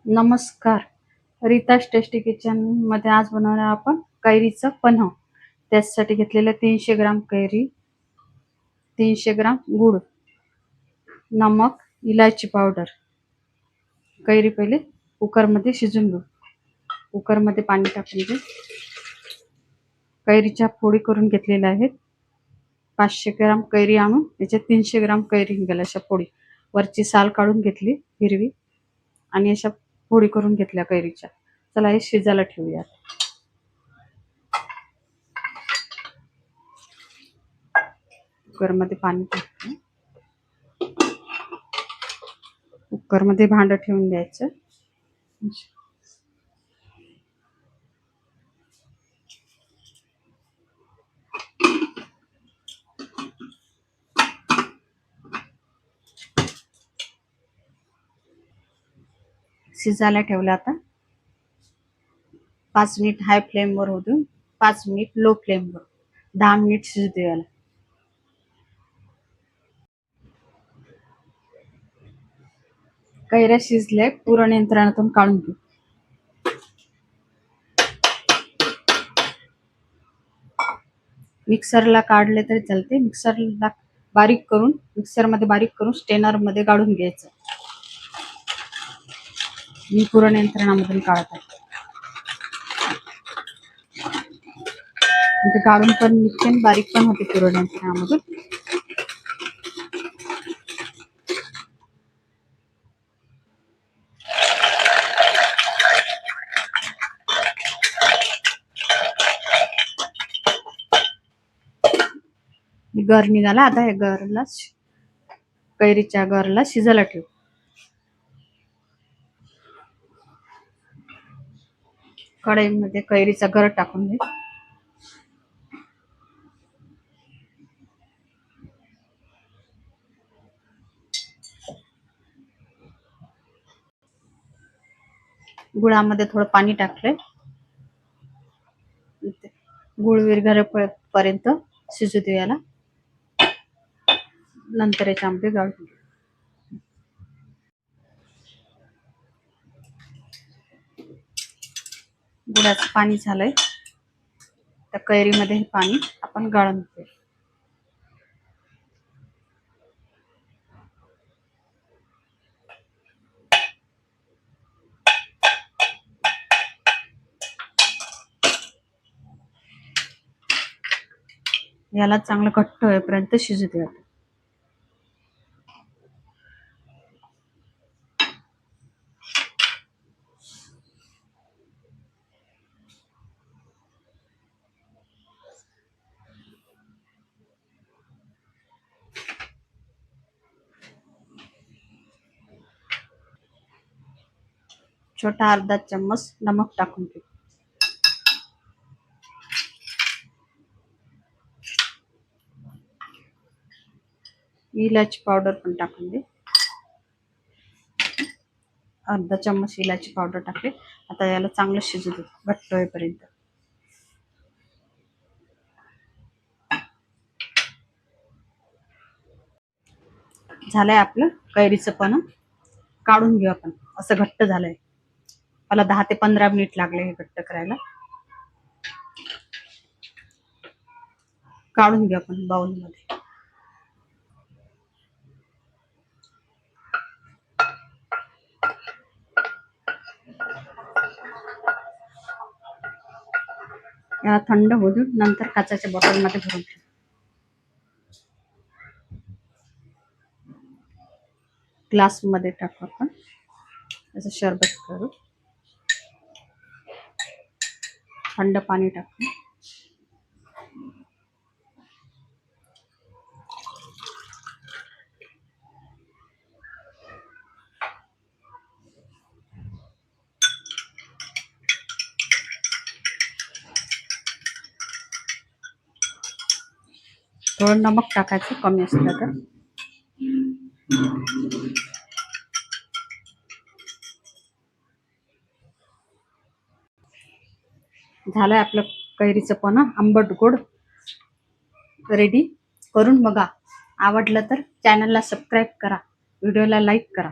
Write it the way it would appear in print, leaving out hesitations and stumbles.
नमस्कार. रीता's tasty kitchen मध्ये आज बनवणार आपण कैरीचं पन्ह. त्यासाठी घेतलेलं 300 ग्राम कैरी, 300 ग्राम गूळ, नमक, इलायची पावडर. कैरी पहिले कुकरमध्ये शिजून घेऊ. कुकरमध्ये पाणी टाकून घेऊ. कैरीच्या फोडी करून घेतलेल्या आहेत. 500 ग्राम कैरी आणून त्याच्यात 300 ग्राम कैरी निघाल्या अशा फोडी. वरची साल काढून घेतली हिरवी आणि अशा फोडी करून घेतल्या कैरीच्या. चला हे शिजायला ठेवूया. कुकरमध्ये पाणी टाकून कुकरमध्ये भांडं ठेवून द्यायचं. शिजायला ठेवलं. आता 5 मिनिट हाय फ्लेमवर होऊ देऊ. 5 मिनिट लो फ्लेमवर, 10 मिनिट शिजू द्यायला. कैऱ्या शिजले, पुरण यंत्रणातून काढून घेऊ. मिक्सरला काढले तरी चालते. मिक्सरला मिक्सरमध्ये बारीक करून स्टेनर मध्ये काढून घ्यायचं. मी पुरण यंत्रणामधून काढत आहे. म्हणजे काढून पण निघते, बारीक पण होते पुरण यंत्रणामधून. गर निघाला. आता हे गरला, कैरीच्या गरला शिजायला ठेवू. कढईमध्ये कैरीचा गर टाकून घे. गुळामध्ये थोडं पाणी टाकलंय. गुळ विरघळेपर्यंत शिजू दे याला. नंतर याच्यामध्ये गाळून घे. गुळाचं पाणी झालंय. त्या कैरीमध्ये हे पाणी आपण गाळून घेऊ. याला चांगलं घट्ट होईपर्यंत शिजू द्या. छोटा अर्धा चम्मच नमक टाकून घे. इलायची पावडर पण टाकून दे. अर्धा चम्मच इलायची पावडर टाकले. आता याला चांगलं शिजू दे घट्ट होईपर्यंत. झालंय आपलं कैरीचं पन्ह. काढून घेऊ आपण. असं घट्ट झालंय. मला 10 ते 15 मिनिट लागले हे घट्ट करायला. काढून घेऊ आपण बाउल मध्ये. याला थंड होऊ देऊ. नंतर काचेच्या बॉटल मध्ये भरून ठेवू. ग्लास मध्ये टाकू आपण. असं शरबत करू. थंड पाणी टाकू. थोडं नमक टाकायचं कमी असलं तर. झालंय आपलं कैरीचं पन्ह आंबट गोड रेडी. करून बघा. आवडलं तर चॅनलला सबस्क्राईब करा. व्हिडिओला लाईक करा.